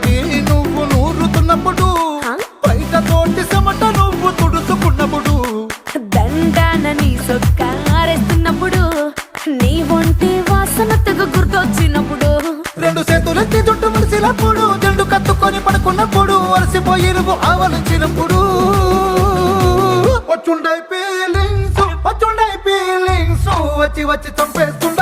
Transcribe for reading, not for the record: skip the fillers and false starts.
తోటి నువ్వు నూరుతున్నప్పుడు, బయట తోటి చెమట నువ్వు తుడుచుకున్నప్పుడు, దండాన నీ సొక్కారేస్తున్నప్పుడు, నీ ఒంటి వాసన తెగ గుర్తొచ్చినప్పుడు, రెండు చేతులెత్తి జుట్టు ముడిసినప్పుడు, జండు కత్తుకొని పడుకున్నప్పుడు, అలసిపోయి నువ్వు ఆవలించినప్పుడు, వచ్చుండై ఫీలింగ్స్ వచ్చి వచ్చి చంపేస్తు